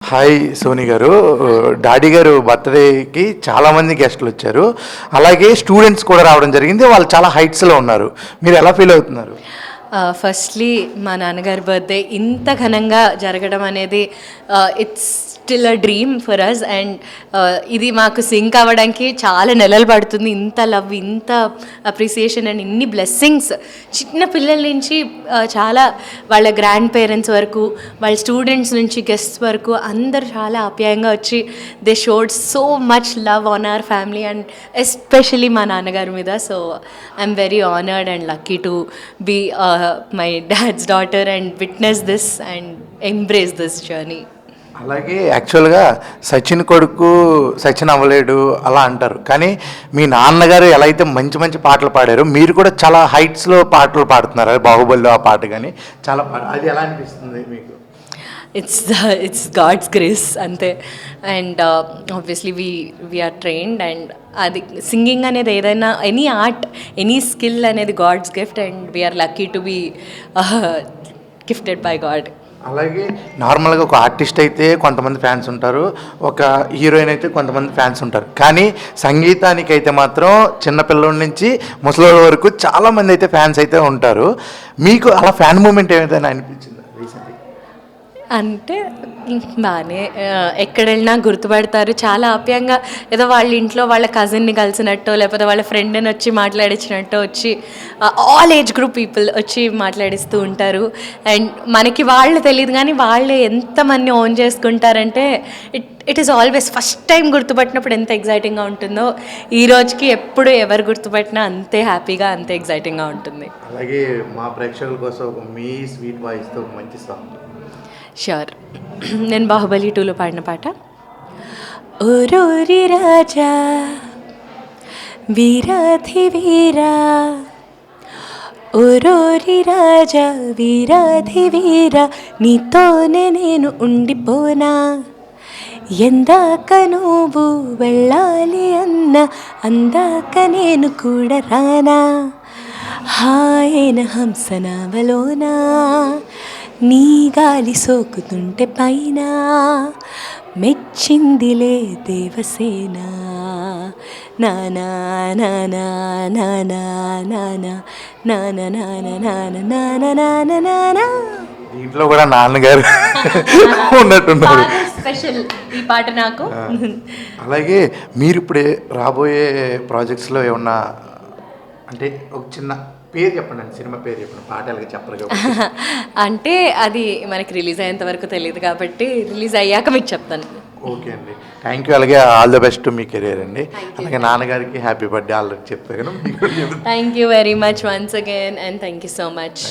Hi Soni గారు. Daddy గారు బర్త్డేకి చాలామంది గెస్టులు వచ్చారు, అలాగే స్టూడెంట్స్ కూడా రావడం జరిగింది. వాళ్ళు చాలా హైట్స్లో ఉన్నారు. మీరు ఎలా ఫీల్ అవుతున్నారు? ఫస్ట్లీ మా నాన్నగారి బర్త్డే ఇంత ఘనంగా జరగడం అనేది it's still a dream for us. And ఇది మాకు సింక్ అవ్వడానికి చాలా నెలలు పడుతుంది. ఇంత లవ్, ఇంత అప్రిసియేషన్ అండ్ ఇన్ని బ్లెస్సింగ్స్ చిన్న పిల్లల నుంచి చాలా వాళ్ళ గ్రాండ్ పేరెంట్స్ వరకు, వాళ్ళ స్టూడెంట్స్ నుంచి గెస్ట్స్ వరకు అందరు చాలా ఆప్యాయంగా వచ్చి they showed so much love on our family and especially మా నాన్నగారి మీద. So I'm very honoured and lucky to be my dad's daughter and witness this and embrace this journey. అలాగే యాక్చువల్గా సచిన్ కొడుకు సచిన్ అవ్వలేడు అలా అంటారు, కానీ మీ నాన్నగారు ఎలా అయితే మంచి మంచి పాటలు పాడారో మీరు కూడా చాలా హైట్స్లో పాటలు పాడుతున్నారు. అది బాహుబలిలో ఆ పాట కానీ చాలా అది ఎలా అనిపిస్తుంది మీకు? ఇట్స్ గాడ్స్ గ్రేస్ అంతే. And obviously we're trained and అది సింగింగ్ అనేది ఏదైనా ఎనీ ఆర్ట్, ఎనీ స్కిల్ అనేది God's gift and we're lucky to be gifted by God. అలాగే నార్మల్గా ఒక ఆర్టిస్ట్ అయితే కొంతమంది ఫ్యాన్స్ ఉంటారు, ఒక హీరోయిన్ అయితే కొంతమంది ఫ్యాన్స్ ఉంటారు, కానీ సంగీతానికి అయితే మాత్రం చిన్నపిల్లల నుంచి ముసలి వరకు చాలామంది అయితే ఫ్యాన్స్ అయితే ఉంటారు. మీకు అలా ఫ్యాన్ మూమెంట్ ఏదైనా అనిపించిందా రీసెంట్గా? అంటే బాగానే ఎక్కడ వెళ్ళినా గుర్తుపడతారు చాలా ఆప్యాయంగా. ఏదో వాళ్ళ ఇంట్లో వాళ్ళ కజిన్ని కలిసినట్టో లేకపోతే వాళ్ళ ఫ్రెండ్ని వచ్చి మాట్లాడించినట్టో వచ్చి ఆల్ ఏజ్ గ్రూప్ పీపుల్ వచ్చి మాట్లాడిస్తూ ఉంటారు. అండ్ మనకి వాళ్ళు తెలియదు కానీ వాళ్ళే ఎంతమంది ఓన్ చేసుకుంటారంటే it is always first time గుర్తుపట్టినప్పుడు ఎంత ఎగ్జైటింగ్గా ఉంటుందో ఈ రోజుకి ఎప్పుడు ఎవరు గుర్తుపట్టినా అంతే హ్యాపీగా, అంతే ఎగ్జైటింగ్గా ఉంటుంది. అలాగే మా ప్రేక్షకుల కోసం ఒక మీ స్వీట్ వాయిస్తో ఒక మంచి సాంగ్. ష్యూర్. నేను బాహుబలి 2లో పాడిన పాట. ఓరోరి రాజా వీరాధి వీరా, ఓరోరి రాజా వీరాధి వీరా, నీతోనే నేను ఉండిపోనా, ఎందాక నువ్వు వెళ్ళాలి అన్న అందాక నేను కూడా రానా, హాయన హంసనావలోనా నీ గాలి సోకుతుంటే పైన మెచ్చిందిలే దేవసేన, నానా నానా నానా నానా నానా నానా నానా నానా నానా నానా. దీంట్లో కూడా నాన్నగారు ఉన్నట్టున్నారు. స్పెషల్ ఈ పాట నాకు. అలాగే మీరు ఇప్పుడే రాబోయే ప్రాజెక్ట్స్లో ఏమన్నా అంటే ఒక చిన్న పేరు చెప్పండి అండి, సినిమా పేరు చెప్పండి, పాటలకి చెప్పరు. అంటే అది మనకి రిలీజ్ అయ్యేంత వరకు తెలియదు కాబట్టి రిలీజ్ అయ్యాక మీకు చెప్తాను. ఓకే అండి, థ్యాంక్ యూ. అలాగే all the best me career అండి. అలాగే నాన్నగారికి హ్యాపీ బర్త్డే ఆల్రెడీ చెప్పాను. Thank you very much once again and thank you so much.